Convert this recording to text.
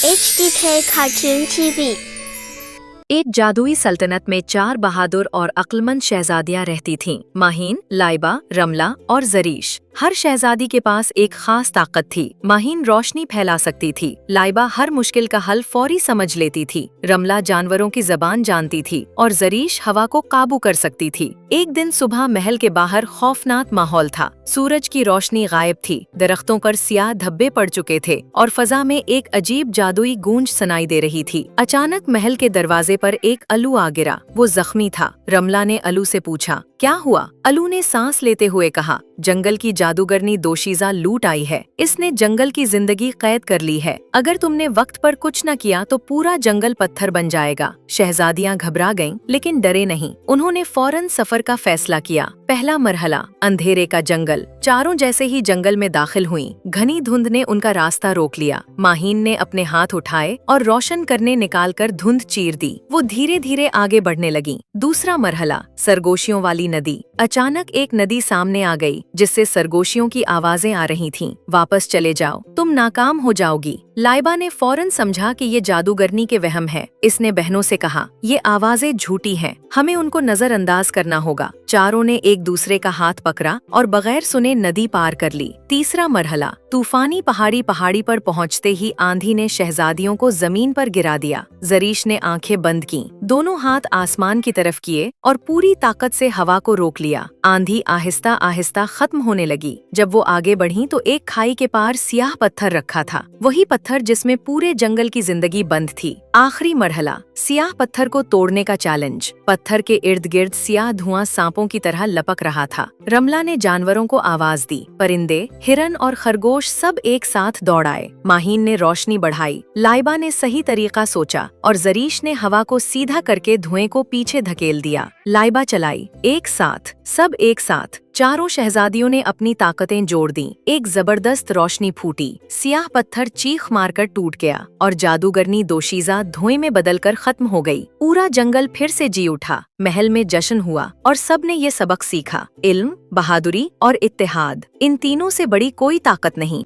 HDK Cartoon TV। एक जादुई सल्तनत में 4 बहादुर और अक्लमंद शहजादियां रहती थीं। माहीन, लाइबा, रमला और जरीश। हर शहजादी के पास एक खास ताकत थी। माहीन रोशनी फैला सकती थी, लाइबा हर मुश्किल का हल फौरी समझ लेती थी, रमला जानवरों की जबान जानती थी और जरीश हवा को काबू कर सकती थी। एक दिन सुबह महल के बाहर खौफनाक माहौल था। सूरज की रोशनी गायब थी, दरख्तों पर सियाह धब्बे पड़ चुके थे और फजा में एक अजीब जादुई गूंज सुनाई दे रही थी। अचानक महल के दरवाजे पर एक अलू आ गिरा। वो जख्मी था। रमला ने अलू से पूछा, क्या हुआ? अलू ने सांस लेते हुए कहा, जंगल की जादूगरनी दोशीजा लूट आई है। इसने जंगल की जिंदगी कैद कर ली है। अगर तुमने वक्त पर कुछ न किया तो पूरा जंगल पत्थर बन जाएगा। शहजादियां घबरा गईं, लेकिन डरे नहीं। उन्होंने फौरन सफर का फैसला किया। पहला मरहला, अंधेरे का जंगल। चारों जैसे ही जंगल में दाखिल हुईं, घनी धुंध ने उनका रास्ता रोक लिया। माहीन ने अपने हाथ उठाए और रोशन करने निकालकर धुंध चीर दी। वो धीरे धीरे आगे बढ़ने लगी। दूसरा मरहला, सरगोशियों वाली नदी। अचानक एक नदी सामने आ गई, जिससे सरगोशियों की आवाजें आ रही थीं। वापस चले जाओ, तुम नाकाम हो जाओगी। लाइबा ने फौरन समझा कि ये जादूगरनी के वहम है। इसने बहनों से कहा, ये आवाजें झूठी हैं, हमें उनको नजरअंदाज करना होगा। चारों ने एक दूसरे का हाथ पकड़ा और बगैर सुने नदी पार कर ली। तीसरा मरहला, तूफानी पहाड़ी पर पहुंचते ही आंधी ने शहजादियों को जमीन पर गिरा दिया। जरीश ने आंखें बंद की, दोनों हाथ आसमान की तरफ किए और पूरी ताकत से हवा को रोक लिया। आंधी आहिस्ता आहिस्ता खत्म होने लगी। जब वो आगे बढ़ी तो एक खाई के पार सियाह पत्थर रखा था, वही पत्थर जिसमें पूरे जंगल की जिंदगी बंद थी। आखिरी मरहला, सियाह पत्थर को तोड़ने का चैलेंज। पत्थर के इर्द गिर्द सियाह धुआं सांपों की तरह लपक रहा था। रमला ने जानवरों को आवाज दी। परिंदे, हिरन और खरगोश सब एक साथ दौड़ आए। माहीन ने रोशनी बढ़ाई, लाइबा ने सही तरीका सोचा और जरीश ने हवा को सीधा करके धुएं को पीछे धकेल दिया। लाइबा चलाई, एक साथ, सब एक साथ। चारों शहजादियों ने अपनी ताकतें जोड़ दी। एक जबरदस्त रोशनी फूटी, सियाह पत्थर चीख मारकर टूट गया और जादूगरनी दोशीजा धुएं में बदलकर खत्म हो गई। पूरा जंगल फिर से जी उठा। महल में जश्न हुआ और सबने ये सबक सीखा, इल्म, बहादुरी और इत्तेहाद, इन तीनों से बड़ी कोई ताकत नहीं।